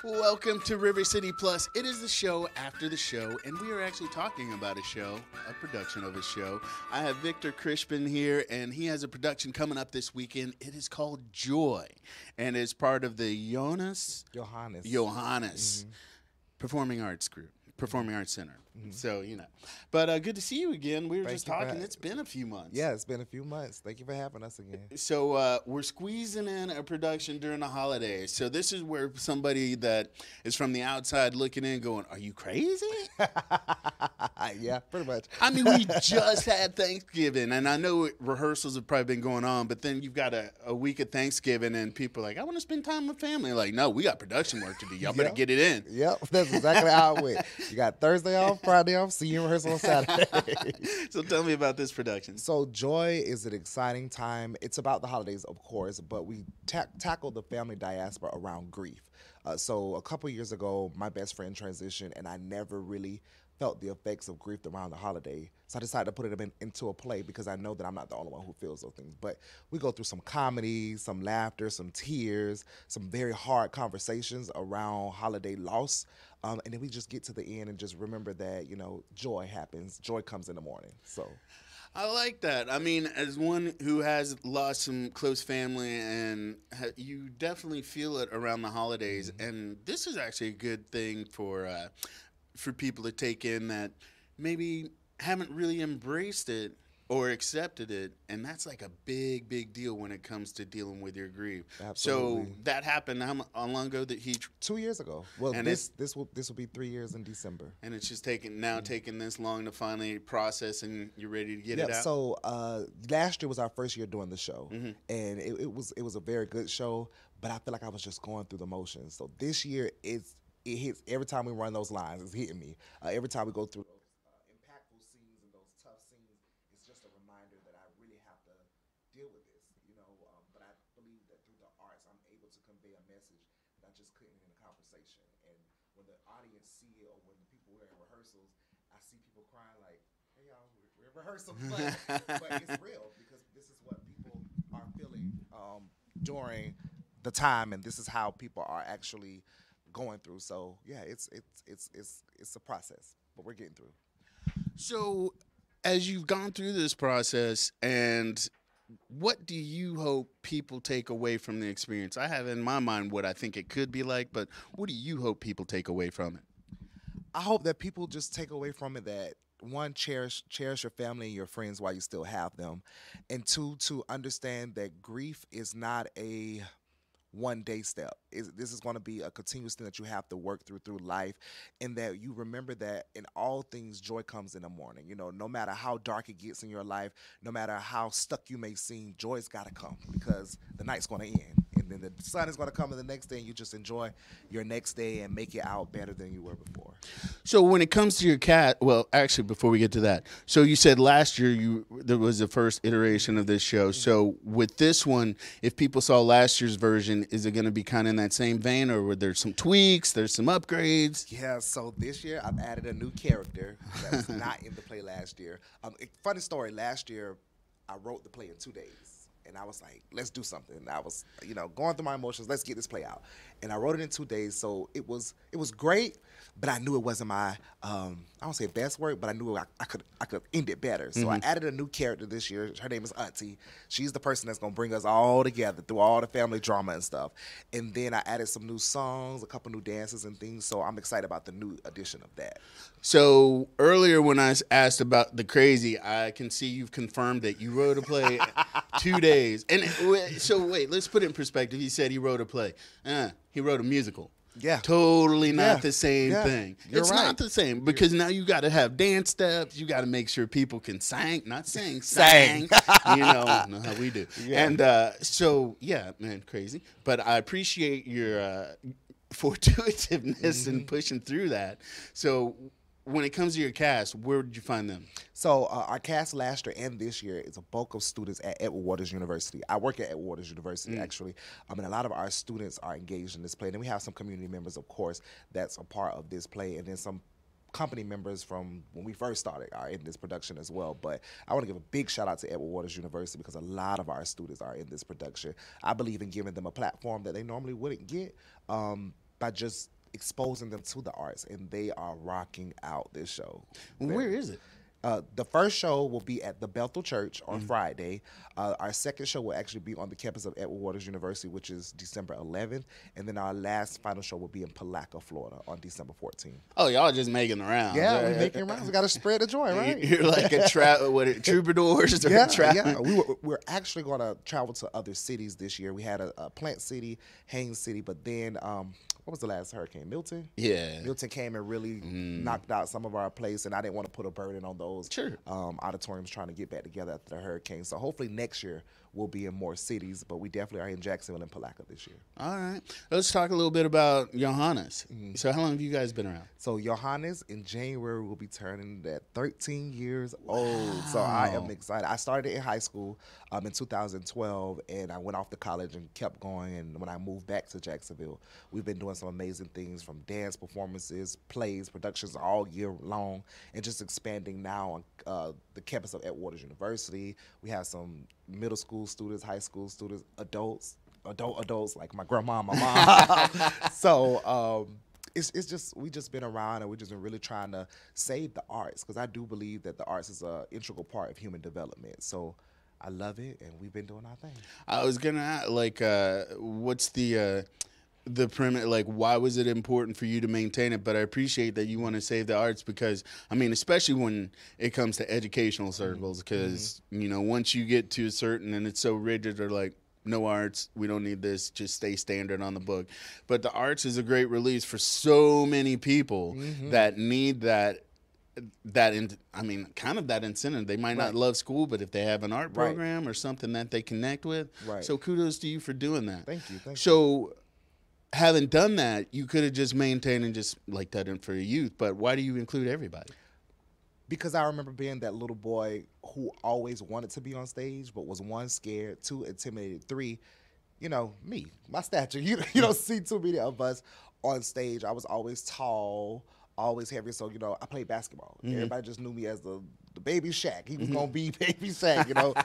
Welcome to River City Plus. It is the show after the show, and we are actually talking about a show, a production of a show. I have Victor Crispin here, and he has a production coming up this weekend. It is called Joy, and it's part of the Yohannas Performing Arts Group, Performing Arts Center. So, But good to see you again. We were just talking. It's been a few months. Yeah, it's been a few months. Thank you for having us again. So we're squeezing in a production during the holidays. So this is where somebody that is from the outside looking in going, are you crazy? Yeah, pretty much. I mean, we just had Thanksgiving, and I know rehearsals have probably been going on, but then you've got a week of Thanksgiving, and people are like, I want to spend time with family. Like, no, we got production work to do. Y'all better get it in. Yep, that's exactly how it went. You got Thursday off, Friday off, see you in rehearsal on Saturday. So tell me about this production. So Joy is an exciting time. It's about the holidays, of course, but we tackle the family diaspora around grief. So a couple years ago, my best friend transitioned, and I never really felt the effects of grief around the holiday. So I decided to put it into a play because I know that I'm not the only one who feels those things. But we go through some comedy, some laughter, some tears, some very hard conversations around holiday loss. And then we just get to the end and just remember that, joy happens. Joy comes in the morning. So I like that. I mean, as one who has lost some close family, and you definitely feel it around the holidays. And this is actually a good thing for people to take in that maybe haven't really embraced it or accepted it, and that's like a big, big deal when it comes to dealing with your grief. Absolutely. So that happened how long ago that he? 2 years ago. Well, and this will be 3 years in December. And it's just taking this long to finally process, and you're ready to get it out. So last year was our first year doing the show, and it was a very good show. But I feel like I was just going through the motions. So this year it hits every time we run those lines. It's hitting me every time we go through those impactful scenes and those tough scenes. It's just a reminder that I really have to deal with this, But I believe that through the arts, I'm able to convey a message that I just couldn't in a conversation. And when the audience see it, or when the people are in rehearsals, I see people crying like, "Hey y'all, we're in rehearsal," but it's real because this is what people are feeling during the time, and this is how people are actually going through. So yeah, it's a process, but we're getting through. So as you've gone through this process, and what do you hope people take away from the experience? I have in my mind what I think it could be like, but what do you hope people take away from it? I hope that people just take away from it that, one, cherish your family and your friends while you still have them, and two, to understand that grief is not a one-day step. This is going to be a continuous thing that you have to work through life, and that you remember that in all things, joy comes in the morning. No matter how dark it gets in your life, no matter how stuck you may seem, joy's got to come because the night's going to end, and then the sun is going to come in the next day, and you just enjoy your next day and make it out better than you were before. So when it comes to your cat, well, actually, before we get to that, so you said last year there was the first iteration of this show. So with this one, if people saw last year's version, is it going to be kind of in that same vein, or were there some tweaks, there's some upgrades? Yeah, so this year I've added a new character that was not in the play last year. Funny story, last year I wrote the play in 2 days. And I was like, let's do something. I was, going through my emotions. Let's get this play out. And I wrote it in 2 days. So it was great, but I knew it wasn't my, I don't say best work, but I knew I could end it better. So I added a new character this year. Her name is Auntie. She's the person that's going to bring us all together through all the family drama and stuff. And then I added some new songs, a couple new dances and things. So I'm excited about the new edition of that. So earlier when I asked about the crazy, I can see you've confirmed that you wrote a play 2 days. And so wait, let's put it in perspective. He said he wrote a play. He wrote a musical. Yeah. Totally not the same thing. It's right. Not the same because now you got to have dance steps. You got to make sure people can sing, not sing, sang. You know how we do. Yeah. And so, yeah, man, crazy. But I appreciate your fortuitiveness and pushing through that. So when it comes to your cast, where did you find them? So our cast last year and this year is a bulk of students at Edward Waters University. I work at Edward Waters University, actually. And a lot of our students are engaged in this play. And then we have some community members, of course, that's a part of this play. And then some company members from when we first started are in this production as well. But I want to give a big shout out to Edward Waters University because a lot of our students are in this production. I believe in giving them a platform that they normally wouldn't get by just exposing them to the arts, and they are rocking out this show. Where is it? The first show will be at the Bethel Church on Friday. Our second show will actually be on the campus of Edward Waters University, which is December 11th. And then our last final show will be in Palaca, Florida on December 14th. Oh, y'all just making the rounds. Yeah, we're making rounds. We got to spread the joy, right? You're like a troubadours or yeah. We're actually going to travel to other cities this year. We had a Plant City, Haines City, but then what was the last hurricane? Milton? Yeah. Milton came and really knocked out some of our plays, and I didn't want to put a burden on those auditoriums trying to get back together after the hurricane. So hopefully next year we'll be in more cities, but we definitely are in Jacksonville and Palaca this year. All right. Let's talk a little bit about Yohannas. So how long have you guys been around? So Yohannas in January will be turning that 13 years old. So I am excited. I started in high school in 2012, and I went off to college and kept going. And when I moved back to Jacksonville, we've been doing some amazing things, from dance performances, plays, productions all year long, and just expanding now on the campus of Edward Waters University. We have some middle school students, high school students, adults like my grandma, my mom. So it's just, we just been around, and we just been really trying to save the arts, because I do believe that the arts is an integral part of human development. So I love it, and we've been doing our thing. I was gonna ask, like, what's the premise? Like, why was it important for you to maintain it? But I appreciate that you want to save the arts, because I mean, especially when it comes to educational circles, because you know, once you get to a certain, and it's so rigid, or like, no arts, we don't need this, just stay standard on the book. But the arts is a great release for so many people that need that I mean, kind of that incentive. They might not love school, but if they have an art program or something that they connect with, so kudos to you for doing that. Thank you. So having done that, you could have just maintained and just like that in for your youth, but why do you include everybody? Because I remember being that little boy who always wanted to be on stage, but was, one, scared, two, intimidated, three, you know, me, my stature. You don't see too many of us on stage. I was always tall, always heavy. So, you know, I played basketball. Everybody just knew me as the baby Shaq. He was going to be baby Shaq, you know.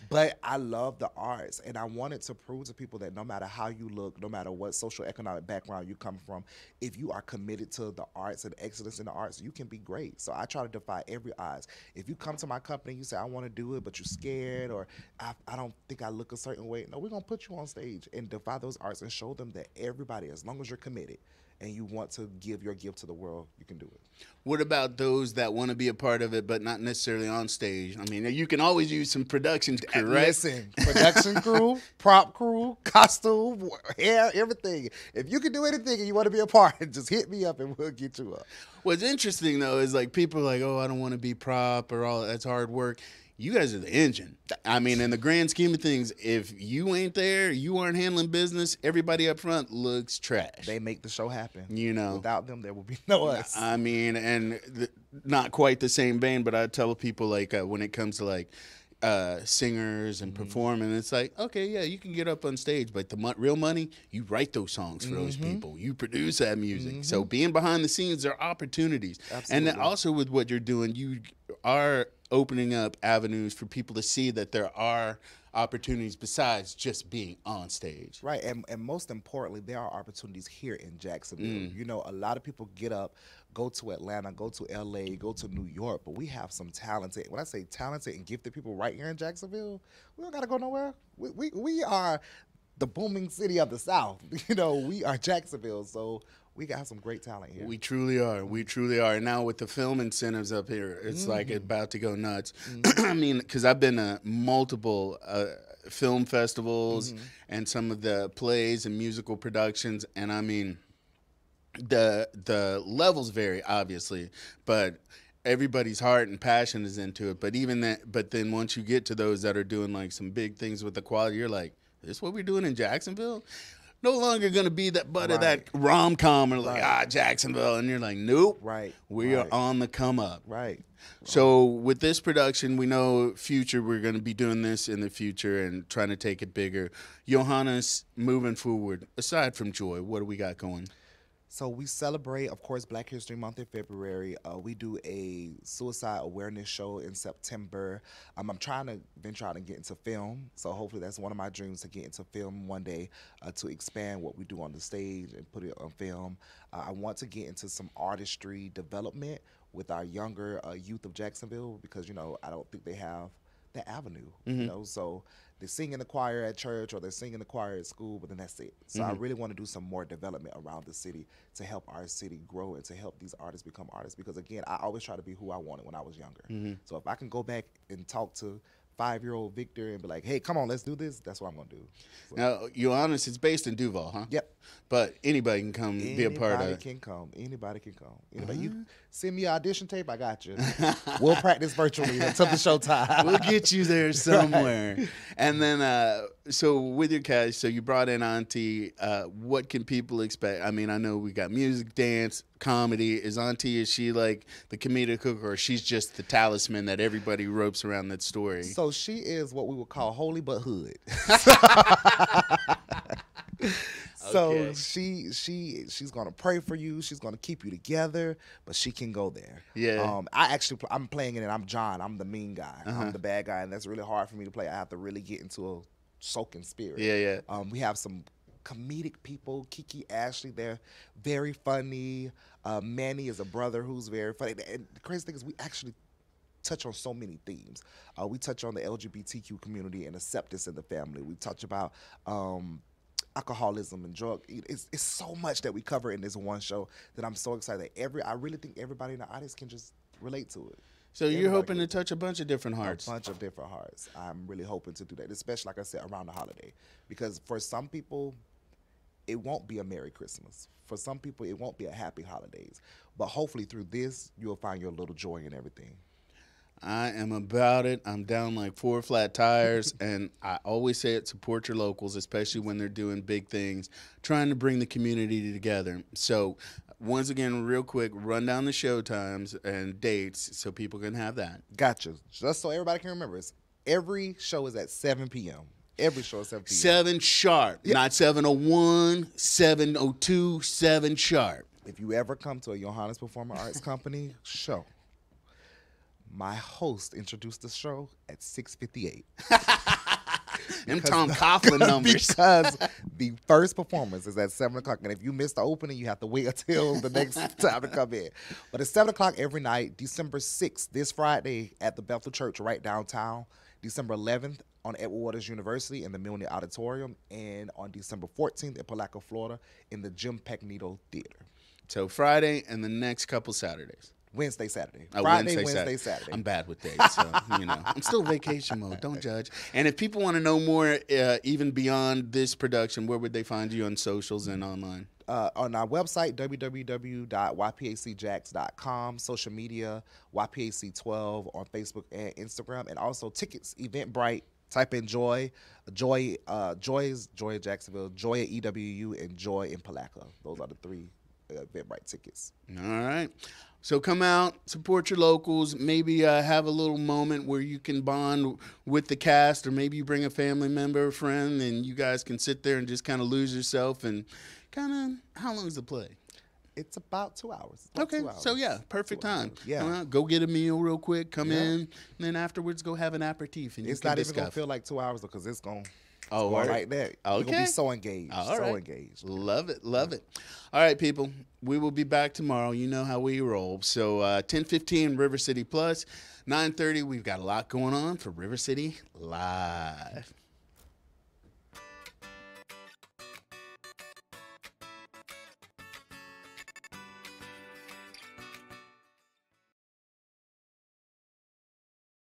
But I love the arts, and I wanted to prove to people that no matter how you look, no matter what social economic background you come from, if you are committed to the arts and excellence in the arts, you can be great. So I try to defy every odds. If you come to my company and you say, I want to do it, but you're scared, or I don't think I look a certain way, no, we're going to put you on stage and defy those arts and show them that everybody, as long as you're committed and you want to give your gift to the world, you can do it. What about those that want to be a part of it but not necessarily on stage? I mean, you can always use some production crew, right? Listen, production crew, prop crew, costume, hair, everything. If you can do anything and you want to be a part, just hit me up and we'll get you up. What's interesting, though, is like people are like, oh, I don't want to be prop or all that's hard work. You guys are the engine. I mean, in the grand scheme of things, if you ain't there, you aren't handling business, everybody up front looks trash. They make the show happen. You know. Without them, there will be no us. I mean, and not quite the same vein, but I tell people, like, when it comes to, like, singers and performing, it's like, okay, yeah, you can get up on stage, but the real money, you write those songs for those people. You produce that music. So being behind the scenes, there are opportunities. Absolutely. And then also with what you're doing, you are opening up avenues for people to see that there are opportunities besides just being on stage. Right, and most importantly, there are opportunities here in Jacksonville. You know, a lot of people get up, go to Atlanta, go to LA, go to New York, but we have some talented, when I say talented and gifted people right here in Jacksonville, we don't got to go nowhere. We are the booming city of the South. You know, we are Jacksonville, so we got some great talent here. We truly are. We truly are. And now with the film incentives up here, it's like about to go nuts. I mean, because I've been to multiple film festivals and some of the plays and musical productions, and I mean, the levels vary, obviously, but everybody's heart and passion is into it. But even that, but then once you get to those that are doing like some big things with the quality, you're like, this is what we're doing in Jacksonville? No longer going to be that butt of that rom-com or like, Jacksonville. And you're like, nope. We are on the come up. So with this production, we know future, we're going to be doing this in the future and trying to take it bigger. Yohannas, moving forward, aside from Joy, what do we got going? So we celebrate, of course, Black History Month in February. We do a suicide awareness show in September. I'm trying to venture out and get into film, so hopefully that's one of my dreams, to get into film one day, to expand what we do on the stage and put it on film. I want to get into some artistry development with our younger youth of Jacksonville, because I don't think they have that avenue. So they sing in the choir at church or they sing in the choir at school, but then that's it. So I really want to do some more development around the city to help our city grow and to help these artists become artists, because again, I always try to be who I wanted when I was younger. So if I can go back and talk to 5-year-old Victor and be like, hey, come on, let's do this, that's what I'm gonna do. So, Now, Yohannas, it's based in Duval, huh? yep. But anybody can come be a part of it. Anybody can come. You send me your audition tape, I got you. We'll practice virtually until the show time. We'll get you there somewhere. Right. And then, so with your cast, so you brought in Auntie. What can people expect? I mean, I know we got music, dance, comedy. Is she like the comedic hook, or she's just the talisman that everybody ropes around that story? So she is what we would call holy but hood. So Okay. she's gonna pray for you. She's gonna keep you together, but she can go there. Yeah. I'm playing it, and I'm John. I'm the mean guy. I'm the bad guy, and that's really hard for me to play. I have to really get into a soaking spirit. Yeah. We have some comedic people. Kiki, Ashley, they're very funny. Manny is a brother who's very funny. And the crazy thing is, we actually touch on so many themes. We touch on the LGBTQ community and acceptance in the family. We touch about alcoholism and drug. It's so much that we cover in this one show that I'm so excited that I really think everybody in the audience can just relate to it. So you're hoping to touch a bunch of different hearts. A bunch of different hearts. I'm really hoping to do that, especially, like I said, around the holiday. Because for some people, it won't be a Merry Christmas. For some people, it won't be a Happy Holidays. But hopefully through this, you'll find your little joy in everything. I am about it. I'm down like 4 flat tires, and I always say it, support your locals, especially when they're doing big things, trying to bring the community together. So once again, real quick, run down the show times and dates so people can have that. Gotcha. Just so everybody can remember, every show is at 7 p.m. Every show is 7 p.m. 7 sharp, yep. Not 7:01, 7:02, 7 sharp. If you ever come to a Yohannas Performing Arts Company show, my host introduced the show at 6:58. Them Tom Coughlin numbers. Because the first performance is at 7 o'clock. And if you miss the opening, you have to wait until the next time to come in. But it's 7 o'clock every night. December 6th, this Friday, at the Bethel Church right downtown. December 11th on Edward Waters University in the Milne Auditorium. And on December 14th in Palaca, Florida in the Jim Pegnito Theater. So Friday and the next couple Saturdays. Wednesday, Saturday. Friday, Wednesday, Saturday. I'm bad with dates, so, I'm still vacation mode. Don't judge. And if people want to know more, even beyond this production, where would they find you on socials and online? On our website, www.ypacjax.com, social media, YPAC12 on Facebook and Instagram, and also tickets, Eventbrite. Type in Joy. Joy is Joy at Jacksonville, Joy at EWU, and Joy in Palaca. Those are the 3 Eventbrite tickets. All right. So come out, support your locals, maybe have a little moment where you can bond with the cast, or maybe you bring a family member or friend and you guys can sit there and just kind of lose yourself and kind of, how long is the play? It's about 2 hours. Okay, 2 hours. so yeah, perfect time. Yeah. Go get a meal real quick, come in, and then afterwards go have an aperitif. And it's not even going to feel like 2 hours because it's going to like that. Okay. You're going to be so engaged. All right. Engaged. Love it. All right, people. We will be back tomorrow. You know how we roll. So 10:15 River City Plus. 9:30, we've got a lot going on for River City Live.